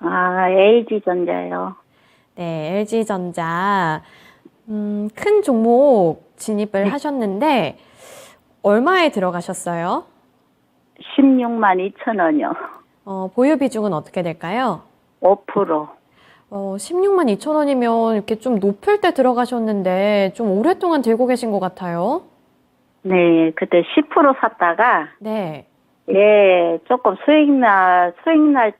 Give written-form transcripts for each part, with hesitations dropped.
아, LG전자요. 네, LG전자. 큰 종목 진입을 네, 하셨는데, 얼마에 들어가셨어요? 16만 2천 원이요. 보유 비중은 어떻게 될까요? 5%. 16만 2천 원이면 이렇게 좀 높을 때 들어가셨는데, 좀 오랫동안 들고 계신 것 같아요. 네, 그때 10% 샀다가, 네. 예, 조금 수익날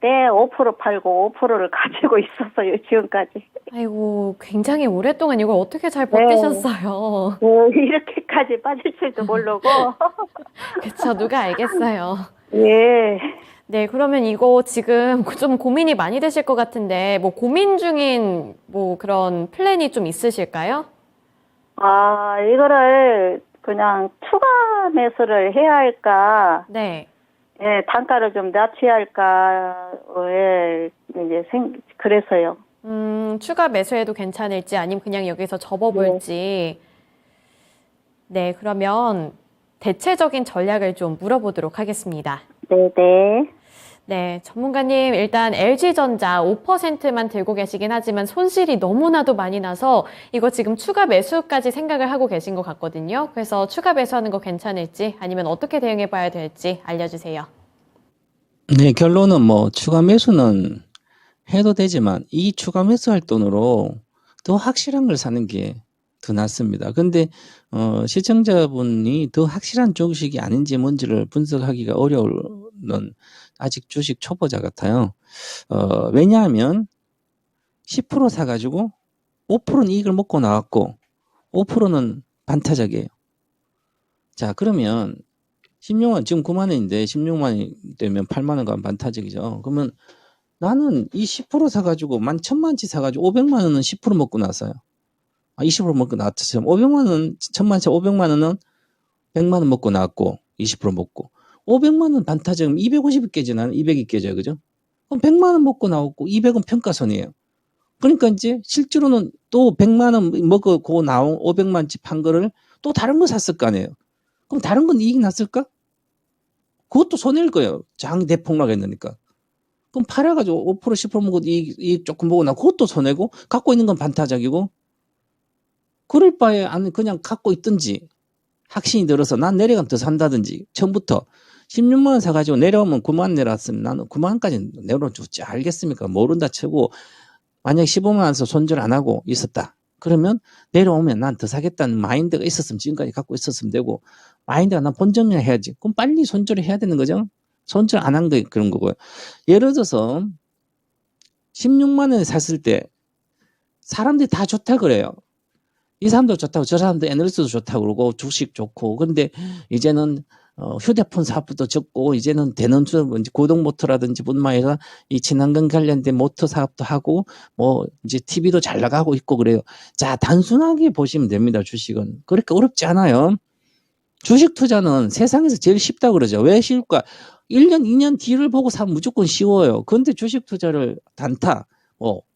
때 5% 팔고 5%를 가지고 있었어요, 지금까지. 아이고, 굉장히 오랫동안 이걸 어떻게 잘 네, 버티셨어요? 네, 이렇게까지 빠질 줄도 모르고. 그쵸, 누가 알겠어요. 예. 네, 그러면 이거 지금 좀 고민이 많이 되실 것 같은데, 뭐 고민 중인 뭐 그런 플랜이 좀 있으실까요? 아, 이거를 그냥 추가 매수를 해야 할까? 네. 예, 단가를 좀 낮춰야 할까? 예, 그래서요. 추가 매수해도 괜찮을지 아니면 그냥 여기서 네, 접어볼지. 네, 그러면 대체적인 전략을 좀 물어보도록 하겠습니다. 네, 네. 네, 전문가님, 일단 LG전자 5%만 들고 계시긴 하지만 손실이 너무나도 많이 나서 이거 지금 추가 매수까지 생각을 하고 계신 것 같거든요. 그래서 추가 매수하는 거 괜찮을지 아니면 어떻게 대응해 봐야 될지 알려주세요. 네, 결론은 뭐 추가 매수는 해도 되지만 이 추가 매수할 돈으로 더 확실한 걸 사는 게 더 낫습니다. 근데 시청자분이 더 확실한 주식이 아닌지 뭔지를 분석하기가 어려운 아직 주식 초보자 같아요. 왜냐하면 10% 사가지고 5%는 이익을 먹고 나왔고 5%는 반타작이에요. 자, 그러면 16만, 지금 9만 원인데 16만이 되면 8만 원간 반타작이죠. 그러면 나는 이 10% 사가지고 11,000만치 사가지고 500만 원은 10% 먹고 나서요. 20% 먹고 나왔죠. 500만 원, 1,000만치 500만 원은 100만 원 먹고 나왔고 20% 먹고 500만 원 반타작이면 250이 깨져. 나는 200이 깨져요. 그죠? 그럼 100만 원 먹고 나왔고 200은 평가손이에요. 그러니까 이제 실제로는 또 100만 원 먹고 나온 500만치 판 거를 또 다른 거 샀을 거 아니에요. 그럼 다른 건 이익이 났을까? 그것도 손해일 거예요. 장 대폭락했으니까. 그럼 팔아가지고 5% 10% 먹고 이익 조금 보고 나 그것도 손해고 갖고 있는 건 반타작이고 그럴 바에 안 그냥 갖고 있든지 확신이 들어서 난 내려가면 더 산다든지 처음부터 16만 원 사가지고 내려오면 9만 원 내려왔으면 나는 9만 원까지 내려줄지 알겠습니까? 모른다 치고 만약 15만 원에서 손절 안 하고 있었다. 그러면 내려오면 난 더 사겠다는 마인드가 있었으면 지금까지 갖고 있었으면 되고 마인드가 난 본전이나 해야지. 그럼 빨리 손절을 해야 되는 거죠. 손절 안 한 거 그런 거고요. 예를 들어서 16만 원에 샀을 때 사람들이 다 좋다 그래요. 이 사람도 좋다고 저 사람도 애널리스트도 좋다고 그러고 주식 좋고 근데 이제는 휴대폰 사업도 적고 이제는 대넌주 고동모터라든지 뿐만 아니라 이 친환경 관련된 모터 사업도 하고 뭐 이제 TV도 잘 나가고 있고 그래요. 자, 단순하게 보시면 됩니다. 주식은 그렇게 어렵지 않아요. 주식 투자는 세상에서 제일 쉽다고 그러죠. 왜 쉬울까? 1년, 2년 뒤를 보고 사면 무조건 쉬워요. 그런데 주식 투자를 단타,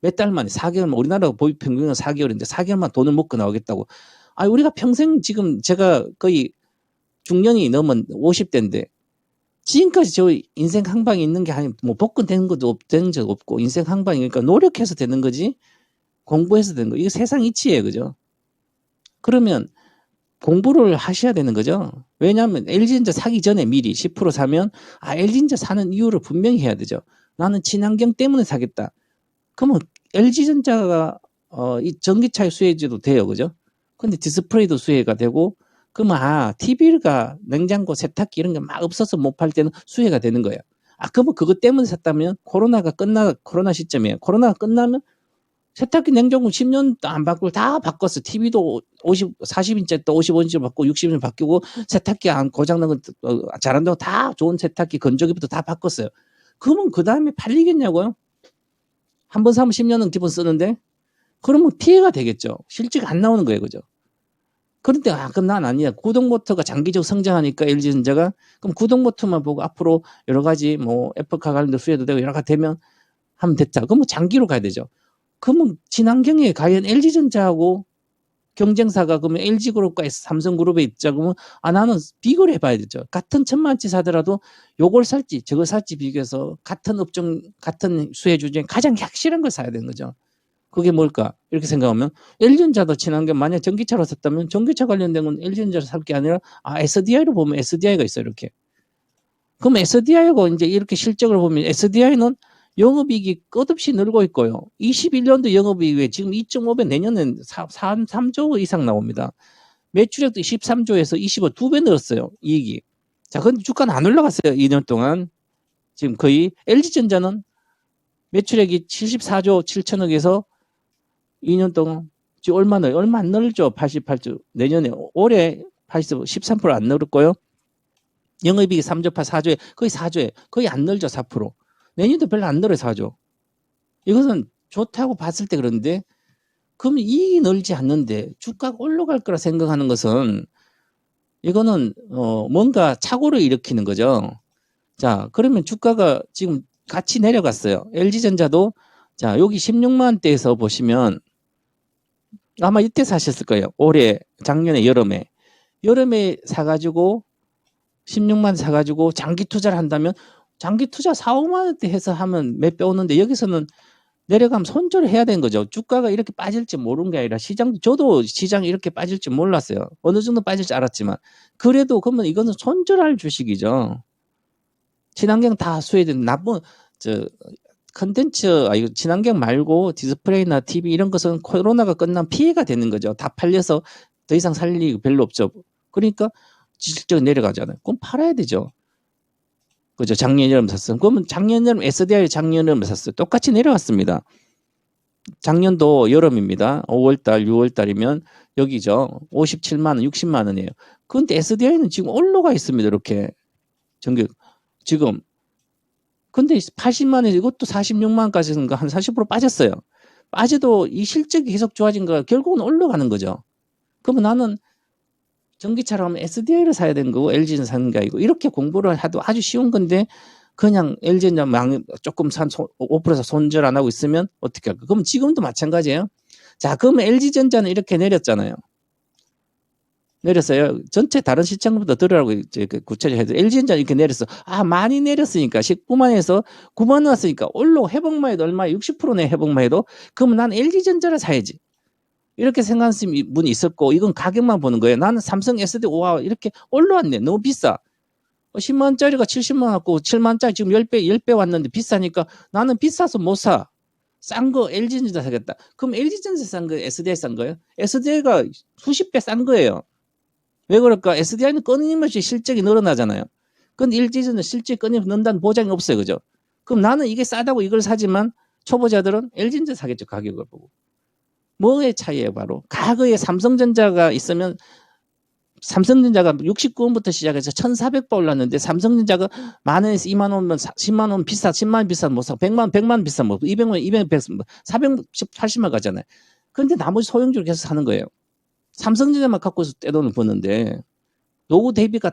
몇 달 만에 4개월, 우리나라 보유 평균은 4개월인데 4개월만 돈을 먹고 나오겠다고. 아, 우리가 평생 지금 제가 거의 중년이 넘은 50대인데 지금까지 저 인생 항방이 있는 게 아니, 뭐 복권 되는 것도 된 적 없고 인생 항방이니까 노력해서 되는 거지 공부해서 되는 거. 이거 세상 이치예요. 그죠? 그러면 공부를 하셔야 되는 거죠. 왜냐하면 LG전자 사기 전에 미리 10% 사면 LG전자 사는 이유를 분명히 해야 되죠. 나는 친환경 때문에 사겠다. 그러면 LG전자가 이 전기차 수혜제도 돼요. 그죠? 근데 디스플레이도 수혜가 되고 그러면 TV가 냉장고, 세탁기 이런 게 막 없어서 못 팔 때는 수혜가 되는 거예요. 그러면 그것 때문에 샀다면 코로나 시점이에요. 코로나가 끝나면 세탁기 냉장고 10년도 안 바꾸고 다 바꿨어. TV도 40인치 또 55인치로 바꾸고 60인치 바뀌고 세탁기 안 고장난 거 잘한다고 다 좋은 세탁기 건조기부터 다 바꿨어요. 그러면 그 다음에 팔리겠냐고요? 한 번 사면 10년은 기본 쓰는데 그러면 피해가 되겠죠. 실제가 안 나오는 거예요. 그죠? 그런데 그럼 난 아니야. 구동모터가 장기적 성장하니까 LG전자가 그럼 구동모터만 보고 앞으로 여러 가지 뭐 애플카 관련된 수혜도 되고 여러 가지 되면 하면 됐다. 그러면 장기로 가야 되죠. 그러면 친환경에 과연 LG전자하고 경쟁사가 그러면 LG그룹과 삼성그룹에 있자 그러면 나는 비교를 해봐야 되죠. 같은 1,000만원치 사더라도 요걸 살지 저걸 살지 비교해서 같은 업종 같은 수혜주 중에 가장 확실한 걸 사야 되는 거죠. 그게 뭘까? 이렇게 생각하면 LG전자도 친환경 만약 전기차로 샀다면 전기차 관련된 건 LG전자로 살 게 아니라 SDI로 보면 SDI가 있어요. 이렇게. 그럼 SDI하고 이제 이렇게 실적을 보면 SDI는 영업이익이 끝없이 늘고 있고요. 21년도 영업이익이 지금 2.5배 내년엔 3조 이상 나옵니다. 매출액도 13조에서 25, 2배 늘었어요. 이익이. 자, 근데 주가는 안 올라갔어요. 2년 동안. 지금 거의 LG전자는 매출액이 74조 7천억에서 2년 동안 지금 얼마 안 늘죠. 88조. 내년에 올해 13%안 늘었고요. 영업이익이 3조 8, 4조에 거의 4조에 거의 안 늘죠. 4%. 내년도 별로 안 늘어요. 4조. 이것은 좋다고 봤을 때 그런데 그럼 이익이 늘지 않는데 주가가 올라갈 거라 생각하는 것은 이거는 뭔가 착오를 일으키는 거죠. 자, 그러면 주가가 지금 같이 내려갔어요. LG전자도 자, 여기 16만 대에서 보시면 아마 이때 사셨을 거예요. 올해 작년에 여름에 사가지고 16만 사가지고 장기 투자를 한다면 장기 투자 4, 5만 원대 해서 하면 몇 배 오는데 여기서는 내려가면 손절을 해야 되는 거죠. 주가가 이렇게 빠질지 모르는 게 아니라 저도 시장이 이렇게 빠질지 몰랐어요. 어느 정도 빠질지 알았지만 그래도 그러면 이거는 손절할 주식이죠. 친환경 다 수혜된 나쁜 컨텐츠 이거 친환경 말고 디스플레이나 TV 이런 것은 코로나가 끝나면 피해가 되는 거죠. 다 팔려서 더 이상 살 일이 별로 없죠. 그러니까 실적이 내려가잖아요. 그럼 팔아야 되죠. 그죠? 작년 여름 샀어요. 그러면 작년 여름 SDI 작년 여름 샀어요. 똑같이 내려왔습니다. 작년도 여름입니다. 5월달, 6월달이면 여기죠. 57만 원, 60만 원이에요. 그런데 SDI는 지금 올라가 있습니다. 이렇게 지금 근데 80만 원 이것도 46만 원까지 한 40% 빠졌어요. 빠져도 이 실적이 계속 좋아진 거 결국은 올라가는 거죠. 그러면 나는 전기차로 하면 SDI를 사야 되는 거고 LG는 사는 게 아니고 이렇게 공부를 해도 아주 쉬운 건데 그냥 LG는 조금 5%에서 손절 안 하고 있으면 어떻게 할까? 그럼 지금도 마찬가지예요. 자, 그러면 LG전자는 이렇게 내렸잖아요. 내렸어요. 전체 다른 시장부터 들으라고 이제 구체적으로 해도 LG전자 이렇게 내렸어. 많이 내렸으니까 19만에서 9만 왔으니까 회복만 해도 얼마에 60%네 회복만 해도 그러면 난 LG전자를 사야지. 이렇게 생각하는 분이 있었고 이건 가격만 보는 거예요. 나는 삼성 SD 와 이렇게 올라왔네. 너무 비싸. 10만 원짜리가 70만 원 왔고 7만 원짜리 지금 10배 왔는데 비싸니까 나는 비싸서 못 사. 싼 거 LG전자 사겠다. 그럼 LG전자 싼 거 SDI 싼 거예요? SDI가 수십 배 싼 거예요. 왜 그럴까? SDI는 끊임없이 실적이 늘어나잖아요. 근데 LG전자 실적이 끊임없이 는다는 보장이 없어요. 그죠? 그럼 나는 이게 싸다고 이걸 사지만 초보자들은 LG전자 사겠죠. 가격을 보고. 뭐의 차이예요? 바로 과거에 삼성전자가 있으면 삼성전자가 69원부터 시작해서 1,400번 올랐는데 삼성전자가 만 원에서 2만 원면 10만 원 비싸 10만 원 비싸 못 사. 100만 원 비싸 못 200만 200 480만 가잖아요. 그런데 나머지 소형주를 계속 사는 거예요. 삼성전자만 갖고서 떼돈을 버는데 노후 대비가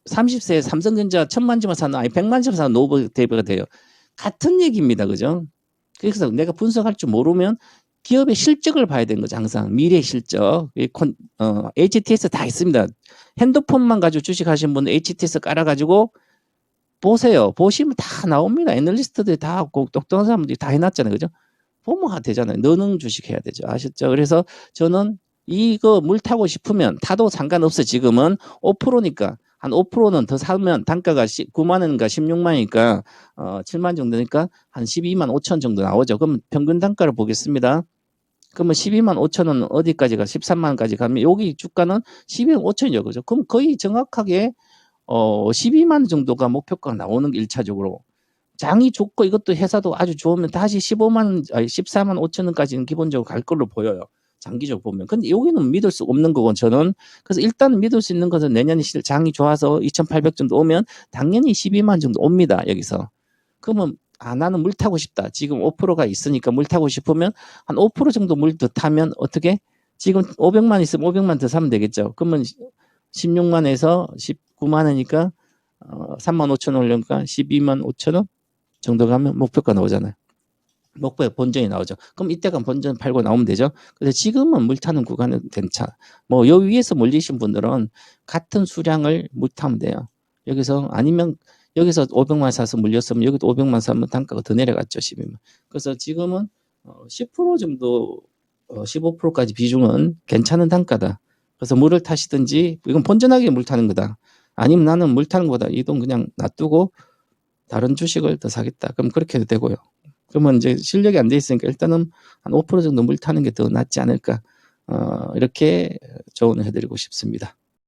30세에 삼성전자 1,000만 지만 사는 100만 지만 사는 노후 대비가 돼요. 같은 얘기입니다. 그죠? 그래서 내가 분석할 줄 모르면 기업의 실적을 봐야 되는 거죠. 항상 미래 실적. HTS 다 있습니다. 핸드폰만 가지고 주식하신 분은 HTS 깔아가지고 보세요. 보시면 다 나옵니다. 애널리스트들이 다 똑똑한 사람들이 다 해놨잖아요. 그죠? 보면 되잖아요. 너는 주식해야 되죠. 아셨죠? 그래서 저는 이거 물 타고 싶으면 타도 상관없어. 지금은 5%니까 한 5%는 더 사면 단가가 9만 원인가 16만 원이니까 7만 정도니까 한 12만 5천 정도 나오죠. 그럼 평균 단가를 보겠습니다. 그러면 12만 5천 원 어디까지 가? 13만 원까지 가면 여기 주가는 12만 5천이죠. 그죠? 그럼 거의 정확하게 12만 원 정도가 목표가가 나오는 게 1차적으로. 장이 좋고 이것도 회사도 아주 좋으면 다시 14만 5천 원까지는 기본적으로 갈 걸로 보여요. 장기적으로 보면. 근데 여기는 믿을 수 없는 거고 저는. 그래서 일단 믿을 수 있는 것은 내년에 장이 좋아서 2,800 정도 오면 당연히 12만 원 정도 옵니다. 여기서. 그러면 나는 물 타고 싶다. 지금 5%가 있으니까 물 타고 싶으면 한 5% 정도 물 더 타면 어떻게? 지금 500만 있으면 500만 더 사면 되겠죠. 그러면 16만에서 19만 원이니까 3만 5천 원 올려니까 12만 5천 원 정도 가면 목표가 나오잖아요. 목표에 본전이 나오죠. 그럼 이때가 본전 팔고 나오면 되죠. 그래서 지금은 물 타는 구간은 괜찮아. 뭐, 요 위에서 몰리신 분들은 같은 수량을 물 타면 돼요. 여기서, 아니면 여기서 500만 사서 물렸으면 여기도 500만 사면 단가가 더 내려갔죠, 12만. 그래서 지금은 10% 정도, 15%까지 비중은 괜찮은 단가다. 그래서 물을 타시든지, 이건 본전하게 물 타는 거다. 아니면 나는 물 타는 거다. 이 돈 그냥 놔두고 다른 주식을 더 사겠다. 그럼 그렇게 해도 되고요. 그러면 이제 실력이 안 돼 있으니까 일단은 한 5% 정도 물 타는 게 더 낫지 않을까. 이렇게 조언을 해드리고 싶습니다.